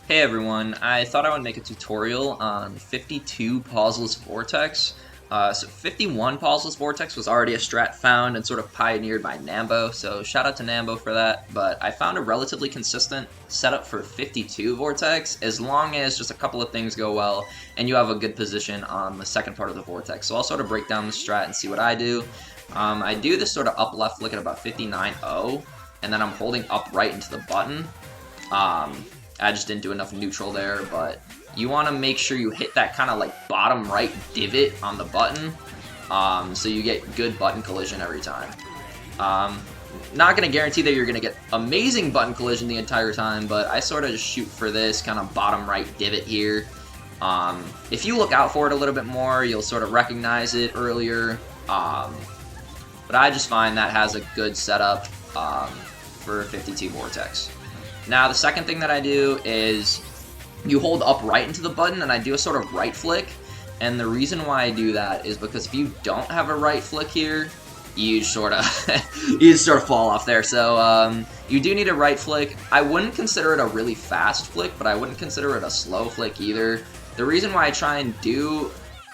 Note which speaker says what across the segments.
Speaker 1: Hey everyone, I thought I would make a tutorial on 52 Pauseless Vortex. So 51 Pauseless Vortex was already a strat found and sort of pioneered by Nambo, so shout out to Nambo for that. But I found a relatively consistent setup for 52 Vortex as long as just a couple of things go well and you have a good position on the second part of the Vortex. So I'll sort of break down the strat and see what I do. I do this sort of up left flick at about 59.0 and then I'm holding up right into the button. I just didn't do enough neutral there, but you want to make sure you hit that kind of like bottom right divot on the button, so you get good button collision every time. Not going to guarantee that you're going to get amazing button collision the entire time, but I sort of just shoot for this kind of bottom right divot here. If you look out for it a little bit more, you'll sort of recognize it earlier, but I just find that has a good setup for 52 Vortex. Now, the second thing that I do is you hold up right into the button, and I do a sort of right flick. And the reason why I do that is because if you don't have a right flick here, you sort of fall off there. So you do need a right flick. I wouldn't consider it a really fast flick, but I wouldn't consider it a slow flick either. The reason why I try and do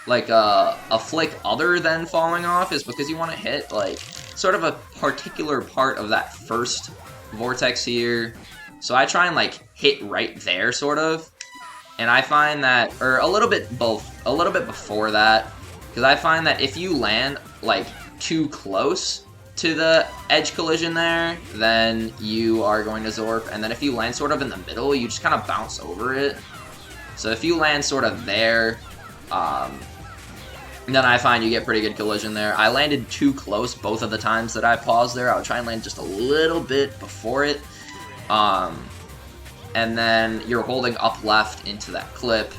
Speaker 1: like a flick other than falling off is because you want to hit like sort of a particular part of that first vortex here. So I try and like hit right there, sort of, and I find that, or a little bit before that, because I find that if you land like too close to the edge collision there, then you are going to zorp, and then if you land sort of in the middle, you just kind of bounce over it. So if you land sort of there, then I find you get pretty good collision there. I landed too close both of the times that I paused there. I would try and land just a little bit before it. And then you're holding up left into that clip.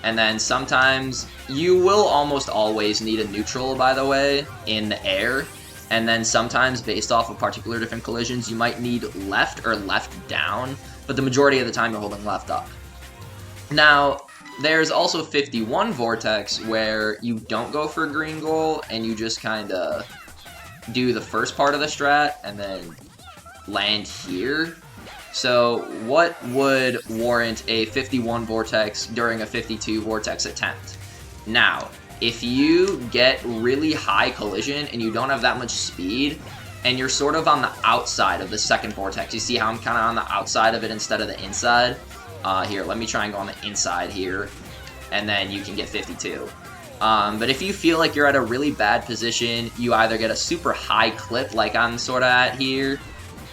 Speaker 1: And then sometimes you will almost always need a neutral, by the way, in the air. And then sometimes based off of particular different collisions, you might need left or left down, but the majority of the time you're holding left up. Now, there's also 51 Vortex where you don't go for a green goal and you just kind of do the first part of the strat and then land here. So what would warrant a 51 Vortex during a 52 Vortex attempt? Now, if you get really high collision and you don't have that much speed, and you're sort of on the outside of the second Vortex, you see how I'm kind of on the outside of it instead of the inside? Here, let me try and go on the inside here, and then you can get 52. But if you feel like you're at a really bad position, you either get a super high clip like I'm sort of at here,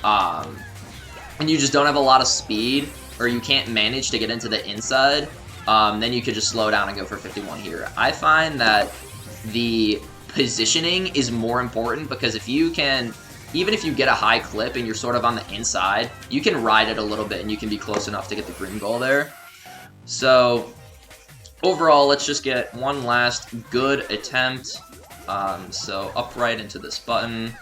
Speaker 1: and you just don't have a lot of speed, or you can't manage to get into the inside, then you could just slow down and go for 51 here. I find that the positioning is more important because if you can, even if you get a high clip and you're sort of on the inside, you can ride it a little bit and you can be close enough to get the green goal there. So overall, let's just get one last good attempt. So upright into this button.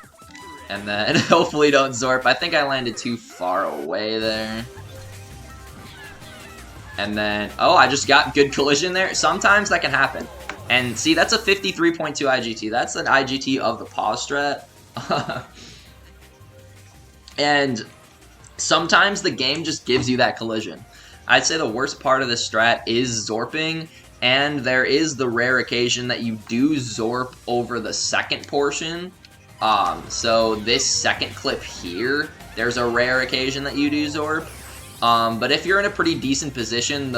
Speaker 1: And then hopefully don't zorp. I think I landed too far away there. And then, oh, I just got good collision there. Sometimes that can happen. And see, that's a 53.2 IGT. That's an IGT of the pause strat. And sometimes the game just gives you that collision. I'd say the worst part of this strat is zorping. And there is the rare occasion that you do zorp over the second portion. So this second clip here, there's a rare occasion that you do zorp. But if you're in a pretty decent position,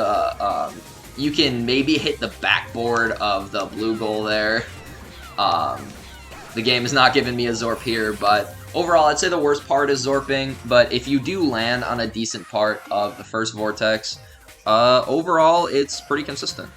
Speaker 1: you can maybe hit the backboard of the blue goal there. The game is not giving me a zorp here, but overall, I'd say the worst part is zorping. But if you do land on a decent part of the first Vortex, overall, it's pretty consistent.